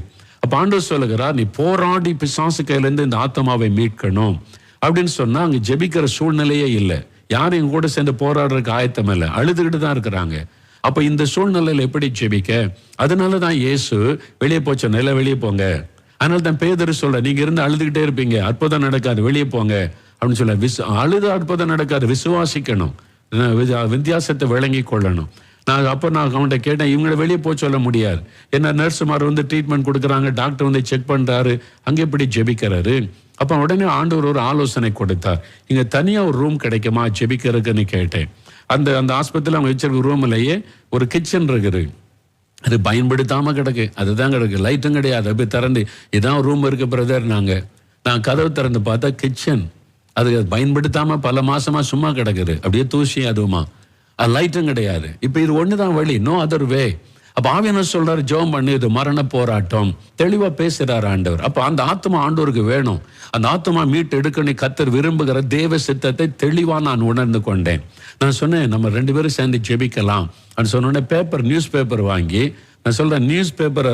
அப்ப ஆண்டவர் சொல்லுகிறார், நீ போராடி பிசாசு கையிலேருந்து இந்த ஆத்மாவை மீட்கணும் அப்படின்னு சொன்னா அங்க ஜெபிக்கிற சூழ்நிலையே இல்லை. யாரும் எங்க கூட சேர்ந்து போராடுறதுக்கு ஆயத்தம் இல்லை, அழுதுகிட்டு தான் இருக்கிறாங்க. அப்ப இந்த சூழ்நிலையில எப்படி ஜெபிக்க? அதனாலதான் இயேசு வெளியே போச்ச நிலை, வெளியே போங்க. அதனால தான் பேதுரு சொல்ல, நீங்க இருந்து அழுதுகிட்டே இருப்பீங்க, அற்புதம் நடக்காது, வெளியே போங்க அப்படின்னு சொல்ல. அழுது அற்புதம் நடக்காது, விசுவாசிக்கணும், வித்தியாசத்தை விளங்கி கொள்ளணும். நான் அவன்கிட்ட கேட்டேன், இவங்களை வெளியே போக சொல்ல முடியாது. என்ன நர்ஸுமார் வந்து ட்ரீட்மெண்ட் கொடுக்குறாங்க, டாக்டர் வந்து செக் பண்ணுறாரு, அங்கே எப்படி ஜெபிக்கிறாரு? அப்போ உடனே ஆண்டவர் ஒரு ஆலோசனை கொடுத்தார். இங்கே தனியாக ஒரு ரூம் கிடைக்குமா ஜெபிக்கிறதுக்குன்னு கேட்டேன். அந்த ஆஸ்பத்திரியில் அவங்க வச்சிருக்க ரூம்லேயே ஒரு கிச்சன் இருக்குது. அது பயன்படுத்தாமல் கிடக்கு, அதுதான் கிடக்கு, லைட்டும் கிடையாது. அப்படி திறந்து இதான் ரூம் இருக்கு பிரதர். நான் கதவு திறந்து பார்த்தா கிச்சன் அது பயன்படுத்தாமல் பல மாசமா சும்மா கிடக்குது, அப்படியே தூசி அதுவுமா, அது லைட்டும் கிடையாது. இப்போ இது ஒன்று தான் வழி, நோ அதர் வே. அப்போ ஆவியானவர் சொல்றாரு, ஜெபம் பண்ணி, இது மரண போராட்டம், தெளிவா பேசுறாரு ஆண்டவர். அப்போ அந்த ஆத்மா ஆண்டவருக்கு வேணும். அந்த ஆத்மா மீட்டு எடுக்கணும். கர்த்தர் விரும்புகிற தேவ சித்தத்தை தெளிவா நான் உணர்ந்து கொண்டேன். நான் சொன்னேன், நம்ம 2 பேரும் சேர்ந்து ஜெபிக்கலாம் அப்படின்னு சொன்னோடனே நியூஸ் பேப்பர் வாங்கி, நான் சொல்றேன், நியூஸ் பேப்பர்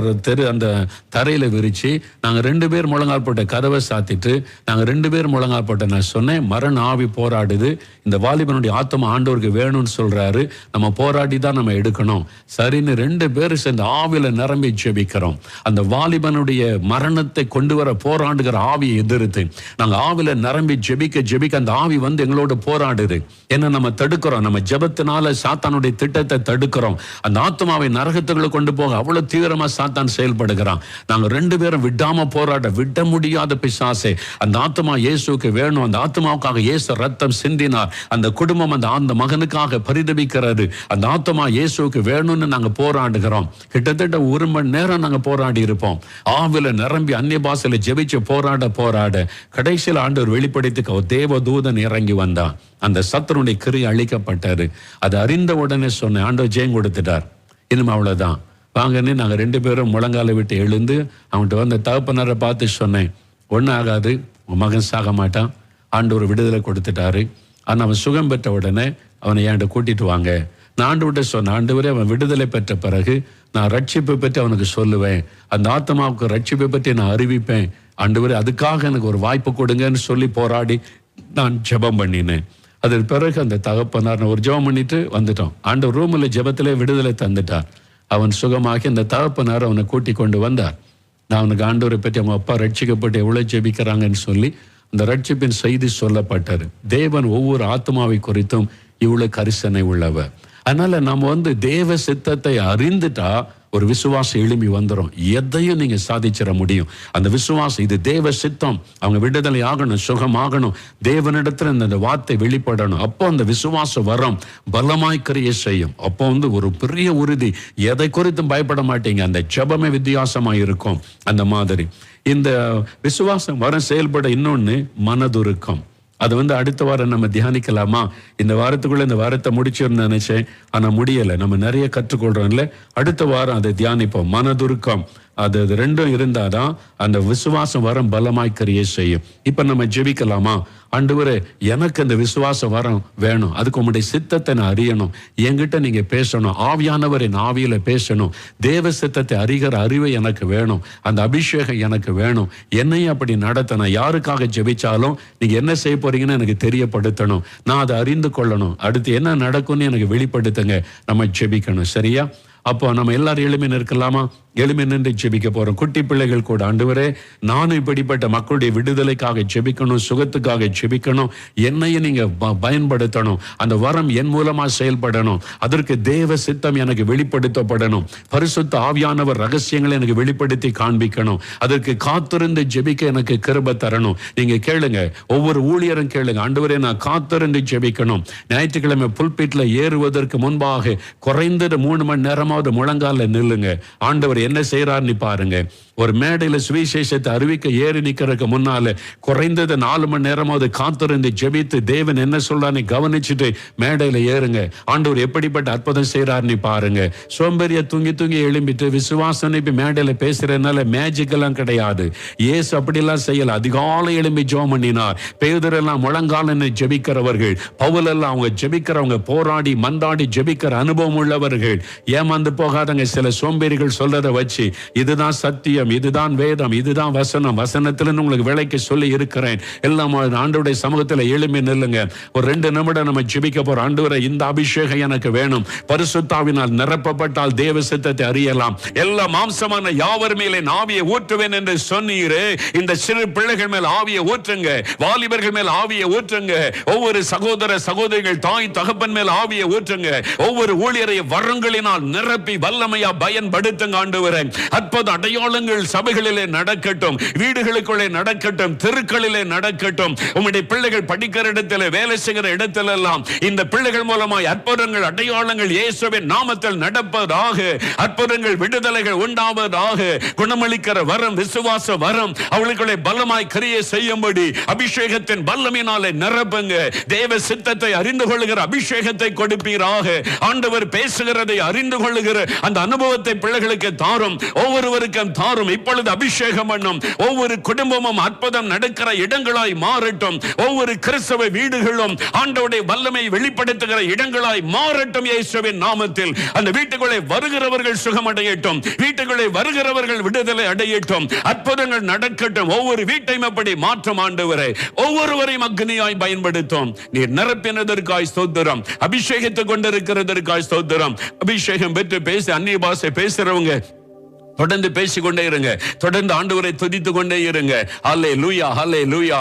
அந்த தரையில விரிச்சு, நாங்க 2 பேர் முழங்கால் போட்ட கதவை சாத்திட்டு, நாங்க 2 பேர் முழங்கால் போட்ட. நான் சொன்னேன், மரண ஆவி போராடுது, இந்த வாலிபனுடைய ஆத்மா ஆண்டவருக்கு வேணும்னு சொல்றாரு, நம்ம போராடி தான் நம்ம எடுக்கணும். சரின்னு 2 பேரும் சேர்ந்து ஆவியில நிரம்பி ஜெபிக்கிறோம். அந்த வாலிபனுடைய மரணத்தை கொண்டு வர போராடுகிற ஆவியை எதிர்த்து நாங்க ஆவியில நிரம்பி ஜெபிக்க அந்த ஆவி வந்து எங்களோட போராடுது. ஏன்னா நம்ம தடுக்கிறோம், நம்ம ஜெபத்தினால சாத்தானுடைய திட்டத்தை தடுக்கிறோம். அந்த ஆத்மாவை நரகத்துக்குள்ள கொண்டு போக அவ்வளவு தீவிரமா சாத்தான் செயல்படுகிறான். நாங்க 2 பேரும் விடாம போராட, விட முடியாத பிசாசே, அந்த ஆத்மா இயேசுக்கு வேணும். அந்த ஆத்மாவுக்காக இயேசு ரத்தம் சிந்தினார். அந்த குடும்பம் அந்த மகனுக்காக பரிதபிக்கிறது. அந்த ஆத்மா இயேசுக்கு வேணும்னு நாங்க போராடுகிறோம். கிட்டத்தட்ட 1 மணி நேரம் நாங்க போராடி இருப்போம். ஆவில நிரம்பி அந்நிய பாஷையில ஜெபிச்சு போராட கடைசியில் ஆண்டவர் வெளிப்படுத்தி தேவ தூதன் இறங்கி வந்தான். அந்த சத்துருடைய கிரியை அழிக்கப்பட்டாரு. அதை அறிந்த உடனே சொன்னேன், ஆண்டவர் ஜெயம் கொடுத்துட்டார், இனிமே அவ்வளவுதான் வாங்கன்னு. நாங்கள் 2 பேரும் முழங்கால விட்டு எழுந்து அவன்கிட்ட வந்து தகப்பனரை பார்த்து சொன்னேன், ஒன்றும் ஆகாது, உன் மகன் சாக மாட்டான், ஆண்டவர் விடுதலை கொடுத்துட்டாரு. ஆனால் அவன் சுகம் பெற்ற உடனே அவனை என்கிட்ட கூட்டிட்டு வாங்க. நான் ஆண்டவர்கிட்ட சொன்னேன், ஆண்டவரே அவன் விடுதலை பெற்ற பிறகு நான் ரட்சிப்பை பற்றி அவனுக்கு சொல்லுவேன், அந்த ஆத்மாவுக்கு ரட்சிப்பை பற்றி நான் அறிவிப்பேன். ஆண்டவரே அதுக்காக எனக்கு ஒரு வாய்ப்பு கொடுங்கன்னு சொல்லி போராடி நான் ஜெபம் பண்ணினேன். அதன் பிறகு அந்த தகப்பனார் ஒரு ஜெபம் பண்ணிட்டு வந்துட்டோம். ஆண்டவர் ரூமில் ஜெபத்திலே விடுதலை தந்துட்டார். அவன் சுகமாகி அந்த தகப்பனார் அவனை கூட்டி கொண்டு வந்தார். நான் அவனுக்கு ஆண்டவரை பற்றி அவங்க அப்பா ரட்சிக்கப்பட்டு எவ்வளவு ஜெபிக்கிறாங்கன்னு சொல்லி அந்த ரட்சிப்பின் செய்தி சொல்லப்பட்டாரு. தேவன் ஒவ்வொரு ஆத்மாவை குறித்தும் இவ்வளவு கரிசனை உள்ளவர். அதனால நம்ம வந்து தேவ சித்தத்தை அறிந்துட்டா ஒரு விசுவாசம் எழும்பி வந்துடும். எதையும் நீங்க சாதிச்சிட முடியும். அந்த விசுவாசம், இது தேவ சித்தம், அவங்க விடுதலை ஆகணும், சுகமாகணும், தேவனிடத்துல அந்த வார்த்தை வெளிப்படணும். அப்போ அந்த விசுவாசம் வரும், பலமாய் கிரியை செய்யும். அப்போ வந்து ஒரு பெரிய உறுதி, எதை குறித்தும் பயப்பட மாட்டீங்க. அந்த ஜெபமே வித்தியாசமா இருக்கும். அந்த மாதிரி இந்த விசுவாசம் வர செயல்பட இன்னொன்னு மனதுருக்கம். அது வந்து அடுத்த வாரம் நம்ம தியானிக்கலாமா? இந்த வாரத்துக்குள்ள இந்த வாரத்தை முடிச்சிருன்னு நினைச்சேன், ஆனா முடியலை. நம்ம நிறைய கற்றுக்கொள்றோம்ல, அடுத்த வாரம் அதை தியானிப்போம். மனதுருக்கம், அது 2 இருந்தாதான் அந்த விசுவாசம் வரம் பலமாய் கிரியை செய்யும். இப்ப நம்ம ஜெபிக்கலாமா? ஆண்டவரே, எனக்கு அந்த விசுவாச வரம் வேணும், அதுக்கு உங்களுடைய சித்தத்தை நான் அறியணும், என்கிட்ட நீங்க பேசணும், ஆவியானவர் என் ஆவியில பேசணும், தேவ சித்தத்தை அறிகிற அறிவை எனக்கு வேணும், அந்த அபிஷேகம் எனக்கு வேணும், என்னையும் அப்படி நடத்தணும். யாருக்காக ஜெபிச்சாலும் நீங்க என்ன செய்ய போறீங்கன்னு எனக்கு தெரியப்படுத்தணும், நான் அதை அறிந்து கொள்ளணும், அடுத்து என்ன நடக்கும்னு எனக்கு வெளிப்படுத்துங்க. நம்ம ஜெபிக்கணும், சரியா? அப்போ நம்ம எல்லாரும் எளிமை நிற்கலாமா? எளிமை நின்று ஜெபிக்க போறோம். குட்டி பிள்ளைகள் கூட, ஆண்டவரே, நானும் இப்படிப்பட்ட மக்களுடைய விடுதலைக்காக ஜெபிக்கணும், சுகத்துக்காக ஜெபிக்கணும், என்னையும் நீங்க பயன்படுத்தணும், அந்த வரம் என் மூலமா செயல்படணும், அதற்கு தேவ சித்தம் எனக்கு வெளிப்படுத்தப்படணும், பரிசுத்த ஆவியானவர் ரகசியங்களை எனக்கு வெளிப்படுத்தி காண்பிக்கணும், அதற்கு காத்திருந்து ஜெபிக்க எனக்கு கிருபை தரணும். நீங்க கேளுங்க, ஒவ்வொரு ஊழியரும் கேளுங்க, ஆண்டவரே, நான் காத்திருந்து ஜெபிக்கணும். ஞாயிற்றுக்கிழமை புல்பிட்ல ஏறுவதற்கு முன்பாக குறைந்தது 3 மணி நேரமாவது முழங்கால நில்லுங்க. ஆண்டவர் என்ன செய்யறாருன்னு பாருங்க. ஒரு மேடையில சுவிசேஷத்தை அறிவிக்க ஏறி நிக்கிறதுக்கு முன்னால குறைந்தது 4 மணி நேரமாவது காத்திருந்து ஜெபித்து தேவன் என்ன சொல்றான்னு கவனிச்சுட்டு மேடையில ஏறுங்க. ஆண்டவர் எப்படிப்பட்ட அற்புதம் செய்யறாருன்னு பாருங்க. சோம்பேறிய தூங்கி எழும்பிட்டு விசுவாசம் இப்ப மேடையில பேசுறதுனால மேஜிக் எல்லாம் கிடையாது. இயேசு அப்படிலாம் செய்யல. அதிகாலை எழும்பி ஜெபம் பண்ணினார். பேதுரெல்லாம் முழங்கால ஜெபிக்கிறவர்கள், பவுல் எல்லாம் அவங்க ஜெபிக்கிறவங்க, போராடி மந்தாடி ஜெபிக்கிற அனுபவம் உள்ளவர்கள். ஏமாந்து போகாதங்க. சில சோம்பேறிகள் சொல்றதை வச்சு இதுதான் சத்தியம், இதுதான் வேதம், இதுதான் வசனம். வசனத்திலிருந்து உங்களுக்கு விலைக்கு சொல்லி இருக்கிறேன். எல்லாம் ஆண்டவருடைய சமூகத்தில் எளிமை நில்லுங்க. ஒரு 2 நிமிடம் நம்ம ஜெபிக்க போறோம். ஆண்டவரே, இந்த அபிஷேகம் எனக்கு வேணும். பரிசுத்தாவினால் நிரப்பப்பட்டால் தேவ சித்தத்தை அறியலாம். எல்லா மாம்சமான யாவர் மேலே ஆவியை ஊற்றுவேன் என்று சொன்னீரே. இந்த சிறு பிள்ளைகள் மேல் ஆவியை ஊற்றுங்க, வாலிபர்கள் மேல் ஆவியை ஊற்றுங்க, ஒவ்வொரு சகோதர சகோதரிகள் தாய் தகப்பன் மேல் ஆவியை ஊற்றுங்க, ஒவ்வொரு ஊழியரை வரங்களினால் நிரப்பி வல்லமையா பயன்படுத்துங்க. ஆண்டவரே, அற்புத அடையாளங்கள் சபைகளிலே நடக்கட்டும், வீடுகளுக்குள்ளே நடக்கட்டும், தெருக்களிலே நடக்கட்டும். உம்முடைய பிள்ளைகள் படிக்கிற இடத்துல, வேலை செய்கிற இடத்துல எல்லாம் இந்த பிள்ளைகள் மூலமாய் அற்புதங்கள் அடையாளங்கள் இயேசுவின் நாமத்தில் நடப்பதாக. அற்புதங்கள் விடுதலைகள் உண்டாவதாக. குணமளிக்கிற வரம், விசுவாச வரம் அவளுக்குள்ளே பலமாய் கிரியை செய்யும்படி அபிஷேகத்தின் வல்லமையினாலே நிரப்புங்க. தேவ சித்தத்தை அறிந்து கொள்ளுகிற அபிஷேகத்தை கொடுப்பீராக. ஆண்டவர் பேசுகிறதை அறிந்து கொள்ளுகிற அந்த அனுபவத்தை பிள்ளைகளுக்கு தாரும், ஒவ்வொருவருக்கும் தாரும். இப்பொழுது அபிஷேகம் பண்ணும். ஒவ்வொரு குடும்பமும் அற்புதம் நடக்கிற இடங்களாய் மாறட்டும். ஒவ்வொரு கிறிஸ்தவ வீடுகளும் ஆண்டவருடைய வல்லமை வெளிப்படுத்துகிற இடங்களாய் மாறட்டும் இயேசுவின் நாமத்தில். அந்த வீட்டுக்குள்ளே வருகிறவர்கள் சுகமடையட்டும், வீட்டுக்குள்ளே வருகிறவர்கள் விடுதலை அடையட்டும், அற்புதங்கள் நடக்கட்டும். ஒவ்வொரு வீட்டையும் அப்படி மாற்றம் ஆண்டவரே. ஒவ்வொருவரையும் அக்னியாய் பயன்படுத்தும். நீர் நிரப்பினதற்காய் ஸ்தோத்திரம், அபிஷேகத்தை கொண்டிருக்கிறதற்காய் ஸ்தோத்திரம். அபிஷேகம் பெற்று பேசி அந்நிய பாஷை பேசுறவங்க தொடர்ந்து பேசிக்கொண்டே இருங்க, தொடர்ந்து ஆண்டவரை துதித்துக் கொண்டே இருங்க. ஹல்லேலூயா, ஹல்லேலூயா.